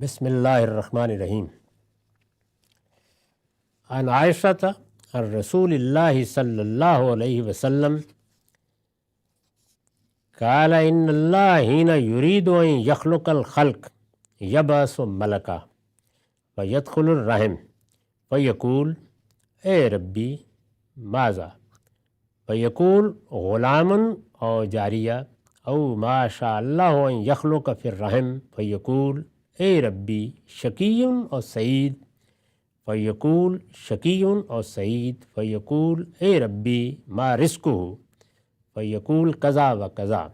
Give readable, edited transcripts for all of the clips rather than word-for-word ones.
بسم اللہ الرحمن الرحیم۔ عن عائشۃ عن رسول اللہ صلی اللہ علیہ وسلم قال ان اللہ حین یرید ان یخلق الخلق یبعث ملکا فیدخل الرحم فیقول اے ربی ماذا فیقول غلام او جاریہ او ما شاء اللہ ان یخلق فی الرحم فیقول اے ربی شقی اور سعید فیقول شقی اور سعید فیقول اے ربی ما رزقہ فیقول قضا و قضا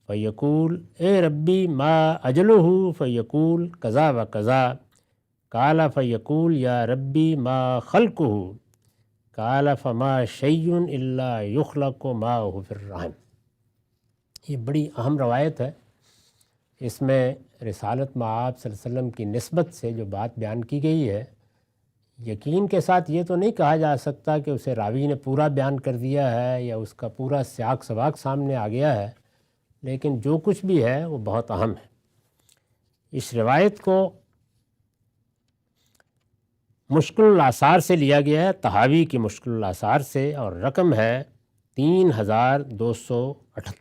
فیقول اے ربی ما اجلہ فیقول قضا و قضا قال فیقول یا ربی ما خلقہ قال فما شیء الا یخلق ماہ فی الرحم۔ یہ بڑی اہم روایت ہے۔ اس میں رسالت مآب صلی اللہ علیہ وسلم کی نسبت سے جو بات بیان کی گئی ہے، یقین کے ساتھ یہ تو نہیں کہا جا سکتا کہ اسے راوی نے پورا بیان کر دیا ہے یا اس کا پورا سیاق سباق سامنے آ گیا ہے، لیکن جو کچھ بھی ہے وہ بہت اہم ہے۔ اس روایت کو مشکل الاثار سے لیا گیا ہے، طحاوی کی مشکل الاثار سے، اور رقم ہے 3278۔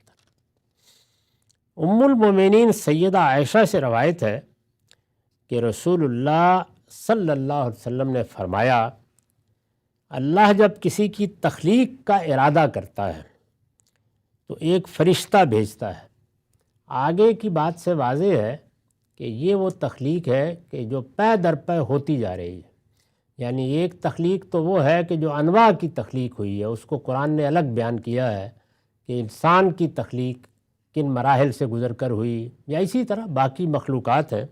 ام المومنین سیدہ عائشہ سے روایت ہے کہ رسول اللہ صلی اللہ علیہ وسلم نے فرمایا، اللہ جب کسی کی تخلیق کا ارادہ کرتا ہے تو ایک فرشتہ بھیجتا ہے۔ آگے کی بات سے واضح ہے کہ یہ وہ تخلیق ہے کہ جو پے در پے ہوتی جا رہی ہے، یعنی ایک تخلیق تو وہ ہے کہ جو انواع کی تخلیق ہوئی ہے، اس کو قرآن نے الگ بیان کیا ہے کہ انسان کی تخلیق کن مراحل سے گزر کر ہوئی، یا اسی طرح باقی مخلوقات ہیں۔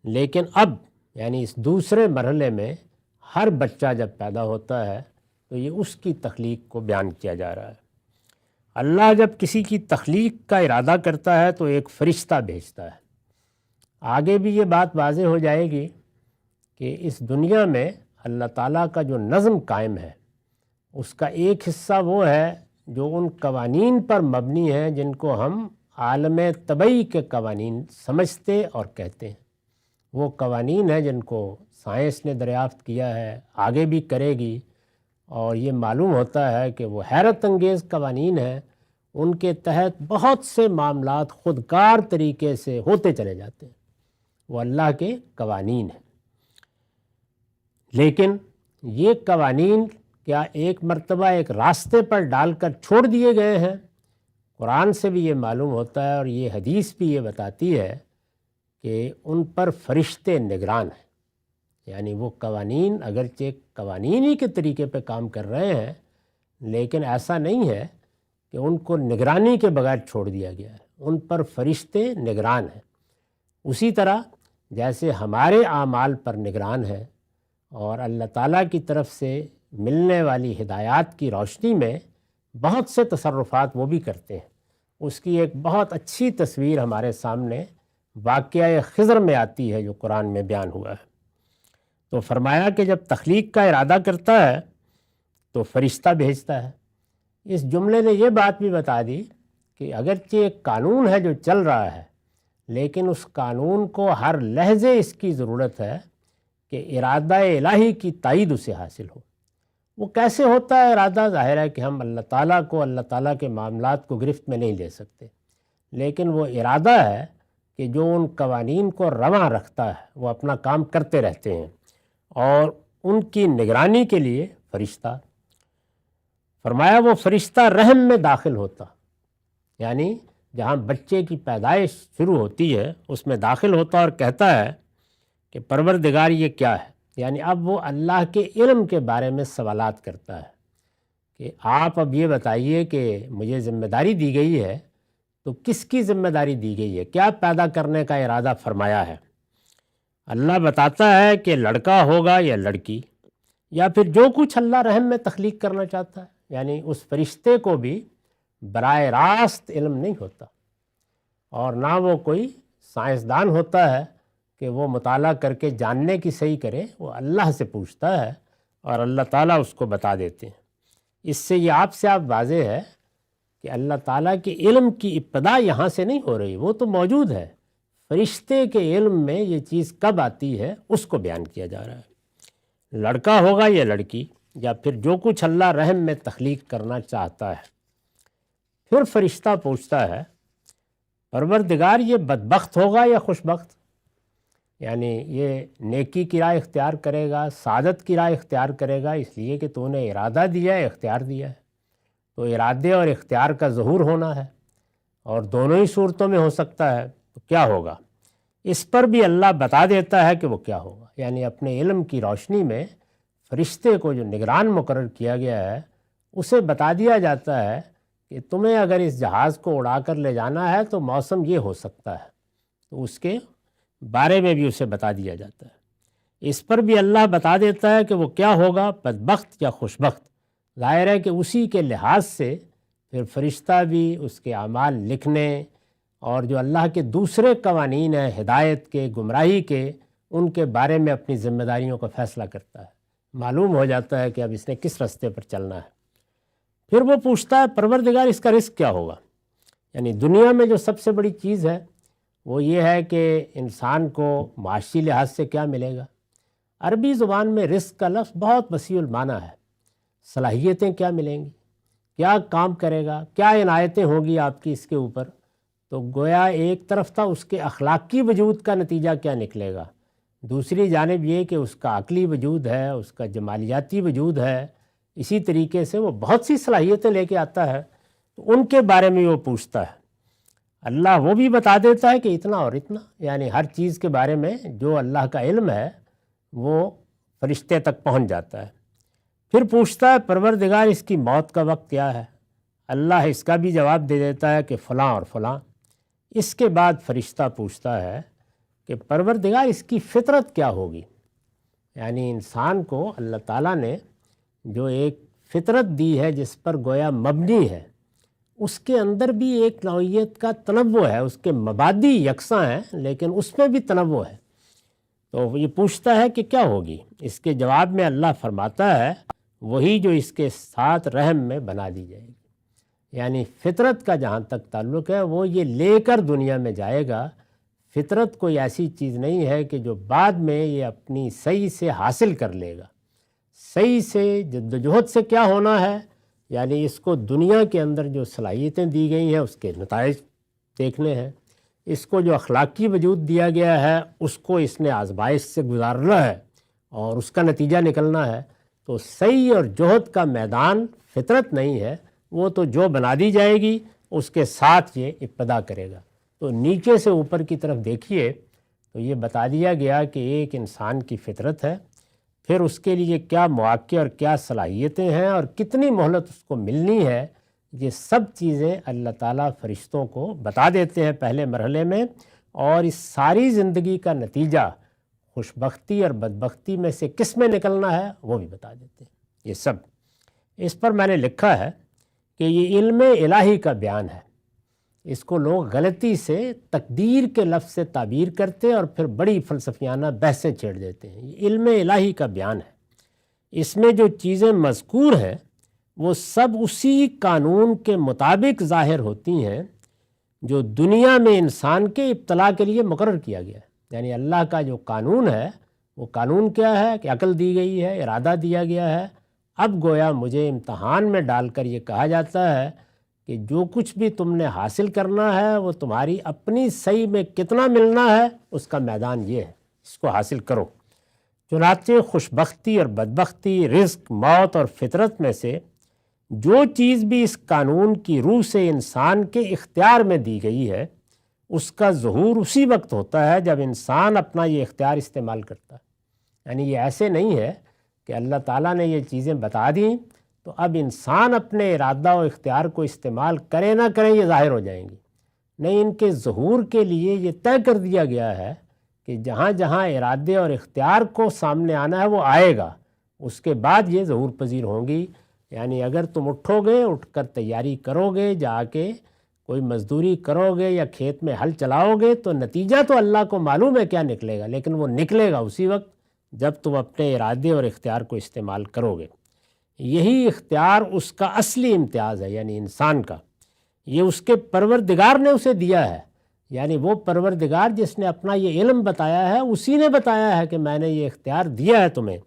لیکن اب یعنی اس دوسرے مرحلے میں ہر بچہ جب پیدا ہوتا ہے تو یہ اس کی تخلیق کو بیان کیا جا رہا ہے۔ اللہ جب کسی کی تخلیق کا ارادہ کرتا ہے تو ایک فرشتہ بھیجتا ہے۔ آگے بھی یہ بات واضح ہو جائے گی کہ اس دنیا میں اللہ تعالیٰ کا جو نظم قائم ہے، اس کا ایک حصہ وہ ہے جو ان قوانین پر مبنی ہیں جن کو ہم عالم طبعی کے قوانین سمجھتے اور کہتے ہیں۔ وہ قوانین ہیں جن کو سائنس نے دریافت کیا ہے، آگے بھی کرے گی، اور یہ معلوم ہوتا ہے کہ وہ حیرت انگیز قوانین ہیں۔ ان کے تحت بہت سے معاملات خودکار طریقے سے ہوتے چلے جاتے ہیں، وہ اللہ کے قوانین ہیں۔ لیکن یہ قوانین کیا ایک مرتبہ ایک راستے پر ڈال کر چھوڑ دیے گئے ہیں؟ قرآن سے بھی یہ معلوم ہوتا ہے، اور یہ حدیث بھی یہ بتاتی ہے کہ ان پر فرشتے نگران ہیں۔ یعنی وہ قوانین اگرچہ قوانین ہی کے طریقے پہ کام کر رہے ہیں، لیکن ایسا نہیں ہے کہ ان کو نگرانی کے بغیر چھوڑ دیا گیا ہے، ان پر فرشتے نگران ہیں۔ اسی طرح جیسے ہمارے اعمال پر نگران ہیں، اور اللہ تعالیٰ کی طرف سے ملنے والی ہدایات کی روشنی میں بہت سے تصرفات وہ بھی کرتے ہیں۔ اس کی ایک بہت اچھی تصویر ہمارے سامنے واقعہ خضر میں آتی ہے جو قرآن میں بیان ہوا ہے۔ تو فرمایا کہ جب تخلیق کا ارادہ کرتا ہے تو فرشتہ بھیجتا ہے۔ اس جملے نے یہ بات بھی بتا دی کہ اگرچہ ایک قانون ہے جو چل رہا ہے، لیکن اس قانون کو ہر لحظے اس کی ضرورت ہے کہ ارادہ الہی کی تائید اسے حاصل ہو۔ وہ کیسے ہوتا ہے ارادہ؟ ظاہر ہے کہ ہم اللہ تعالیٰ کو، اللہ تعالیٰ کے معاملات کو گرفت میں نہیں لے سکتے، لیکن وہ ارادہ ہے کہ جو ان قوانین کو رواں رکھتا ہے وہ اپنا کام کرتے رہتے ہیں، اور ان کی نگرانی کے لیے فرشتہ۔ فرمایا وہ فرشتہ رحم میں داخل ہوتا، یعنی جہاں بچے کی پیدائش شروع ہوتی ہے اس میں داخل ہوتا اور کہتا ہے کہ پروردگار یہ کیا ہے؟ یعنی اب وہ اللہ کے علم کے بارے میں سوالات کرتا ہے کہ آپ اب یہ بتائیے کہ مجھے ذمہ داری دی گئی ہے تو کس کی ذمہ داری دی گئی ہے، کیا پیدا کرنے کا ارادہ فرمایا ہے؟ اللہ بتاتا ہے کہ لڑکا ہوگا یا لڑکی، یا پھر جو کچھ اللہ رحم میں تخلیق کرنا چاہتا ہے۔ یعنی اس فرشتے کو بھی براہ راست علم نہیں ہوتا، اور نہ وہ کوئی سائنسدان ہوتا ہے کہ وہ مطالعہ کر کے جاننے کی صحیح کرے، وہ اللہ سے پوچھتا ہے اور اللہ تعالیٰ اس کو بتا دیتے ہیں۔ اس سے یہ آپ سے واضح ہے کہ اللہ تعالیٰ کے علم کی ابتدا یہاں سے نہیں ہو رہی، وہ تو موجود ہے، فرشتے کے علم میں یہ چیز کب آتی ہے اس کو بیان کیا جا رہا ہے۔ لڑکا ہوگا یا لڑکی، یا پھر جو کچھ اللہ رحم میں تخلیق کرنا چاہتا ہے۔ پھر فرشتہ پوچھتا ہے پروردگار یہ بدبخت ہوگا یا خوشبخت؟ یعنی یہ نیکی کی راہ اختیار کرے گا، سعادت کی راہ اختیار کرے گا، اس لیے کہ تو نے ارادہ دیا ہے، اختیار دیا ہے، تو ارادے اور اختیار کا ظہور ہونا ہے، اور دونوں ہی صورتوں میں ہو سکتا ہے، تو کیا ہوگا؟ اس پر بھی اللہ بتا دیتا ہے کہ وہ کیا ہوگا۔ یعنی اپنے علم کی روشنی میں فرشتے کو جو نگران مقرر کیا گیا ہے اسے بتا دیا جاتا ہے کہ تمہیں اگر اس جہاز کو اڑا کر لے جانا ہے تو موسم یہ ہو سکتا ہے، تو اس کے بارے میں بھی اسے بتا دیا جاتا ہے۔ اس پر بھی اللہ بتا دیتا ہے کہ وہ کیا ہوگا، بدبخت یا خوشبخت۔ ظاہر ہے کہ اسی کے لحاظ سے پھر فرشتہ بھی اس کے اعمال لکھنے اور جو اللہ کے دوسرے قوانین ہیں ہدایت کے، گمراہی کے، ان کے بارے میں اپنی ذمہ داریوں کا فیصلہ کرتا ہے۔ معلوم ہو جاتا ہے کہ اب اس نے کس رستے پر چلنا ہے۔ پھر وہ پوچھتا ہے پروردگار اس کا رزق کیا ہوگا؟ یعنی دنیا میں جو سب سے بڑی چیز ہے وہ یہ ہے کہ انسان کو معاشی لحاظ سے کیا ملے گا۔ عربی زبان میں رزق کا لفظ بہت وسیع المعنی ہے۔ صلاحیتیں کیا ملیں گی، کیا کام کرے گا، کیا عنایتیں ہوں گی آپ کی اس کے اوپر، تو گویا ایک طرف تھا اس کے اخلاقی وجود کا نتیجہ کیا نکلے گا، دوسری جانب یہ کہ اس کا عقلی وجود ہے، اس کا جمالیاتی وجود ہے، اسی طریقے سے وہ بہت سی صلاحیتیں لے کے آتا ہے، تو ان کے بارے میں وہ پوچھتا ہے۔ اللہ وہ بھی بتا دیتا ہے کہ اتنا اور اتنا، یعنی ہر چیز کے بارے میں جو اللہ کا علم ہے وہ فرشتے تک پہنچ جاتا ہے۔ پھر پوچھتا ہے پروردگار اس کی موت کا وقت کیا ہے؟ اللہ اس کا بھی جواب دے دیتا ہے کہ فلاں اور فلاں۔ اس کے بعد فرشتہ پوچھتا ہے کہ پروردگار اس کی فطرت کیا ہوگی؟ یعنی انسان کو اللہ تعالیٰ نے جو ایک فطرت دی ہے جس پر گویا مبنی ہے، اس کے اندر بھی ایک نوعیت کا تنوع ہے، اس کے مبادی یکساں ہیں لیکن اس میں بھی تنوع ہے۔ تو یہ پوچھتا ہے کہ کیا ہوگی؟ اس کے جواب میں اللہ فرماتا ہے وہی جو اس کے ساتھ رحم میں بنا دی جائے گی۔ یعنی فطرت کا جہاں تک تعلق ہے وہ یہ لے کر دنیا میں جائے گا۔ فطرت کوئی ایسی چیز نہیں ہے کہ جو بعد میں یہ اپنی صحیح سے حاصل کر لے گا۔ صحیح سے جدوجہد سے کیا ہونا ہے، یعنی اس کو دنیا کے اندر جو صلاحیتیں دی گئی ہیں اس کے نتائج دیکھنے ہیں، اس کو جو اخلاقی وجود دیا گیا ہے اس کو اس نے آزمائش سے گزارنا ہے اور اس کا نتیجہ نکلنا ہے۔ تو صحیح اور جہد کا میدان فطرت نہیں ہے، وہ تو جو بنا دی جائے گی اس کے ساتھ یہ ابتدا کرے گا۔ تو نیچے سے اوپر کی طرف دیکھیے تو یہ بتا دیا گیا کہ ایک انسان کی فطرت ہے، پھر اس کے لیے کیا مواقع اور کیا صلاحیتیں ہیں اور کتنی مہلت اس کو ملنی ہے، یہ سب چیزیں اللہ تعالیٰ فرشتوں کو بتا دیتے ہیں پہلے مرحلے میں، اور اس ساری زندگی کا نتیجہ خوشبختی اور بدبختی میں سے کس میں نکلنا ہے وہ بھی بتا دیتے ہیں۔ یہ سب اس پر میں نے لکھا ہے کہ یہ علم الہی کا بیان ہے۔ اس کو لوگ غلطی سے تقدیر کے لفظ سے تعبیر کرتے اور پھر بڑی فلسفیانہ بحثیں چھیڑ دیتے ہیں۔ یہ علم الہی کا بیان ہے۔ اس میں جو چیزیں مذکور ہیں وہ سب اسی قانون کے مطابق ظاہر ہوتی ہیں جو دنیا میں انسان کے ابتلا کے لیے مقرر کیا گیا ہے۔ یعنی اللہ کا جو قانون ہے وہ قانون کیا ہے کہ عقل دی گئی ہے، ارادہ دیا گیا ہے۔ اب گویا مجھے امتحان میں ڈال کر یہ کہا جاتا ہے کہ جو کچھ بھی تم نے حاصل کرنا ہے وہ تمہاری اپنی صحیح میں کتنا ملنا ہے اس کا میدان یہ ہے، اس کو حاصل کرو۔ چنانچہ خوشبختی اور بدبختی، رزق، موت اور فطرت میں سے جو چیز بھی اس قانون کی روح سے انسان کے اختیار میں دی گئی ہے اس کا ظہور اسی وقت ہوتا ہے جب انسان اپنا یہ اختیار استعمال کرتا ہے۔ یعنی یہ ایسے نہیں ہے کہ اللہ تعالیٰ نے یہ چیزیں بتا دیں تو اب انسان اپنے ارادہ و اختیار کو استعمال کرے نہ کریں یہ ظاہر ہو جائیں گی، نہیں، ان کے ظہور کے لیے یہ طے کر دیا گیا ہے کہ جہاں جہاں ارادے اور اختیار کو سامنے آنا ہے وہ آئے گا، اس کے بعد یہ ظہور پذیر ہوں گی۔ یعنی اگر تم اٹھو گے، اٹھ کر تیاری کرو گے، جا کے کوئی مزدوری کرو گے یا کھیت میں ہل چلاؤ گے تو نتیجہ تو اللہ کو معلوم ہے کیا نکلے گا، لیکن وہ نکلے گا اسی وقت جب تم اپنے ارادے اور اختیار کو استعمال کرو گے۔ یہی اختیار اس کا اصلی امتیاز ہے، یعنی انسان کا، یہ اس کے پروردگار نے اسے دیا ہے۔ یعنی وہ پروردگار جس نے اپنا یہ علم بتایا ہے اسی نے بتایا ہے کہ میں نے یہ اختیار دیا ہے تمہیں،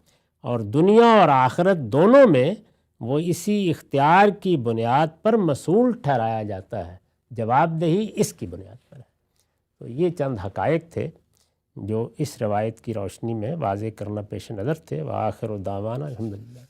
اور دنیا اور آخرت دونوں میں وہ اسی اختیار کی بنیاد پر مسئول ٹھہرایا جاتا ہے، جواب دہی اس کی بنیاد پر ہے۔ تو یہ چند حقائق تھے جو اس روایت کی روشنی میں واضح کرنا پیش نظر تھے۔ وآخر دعوانا الحمدللہ۔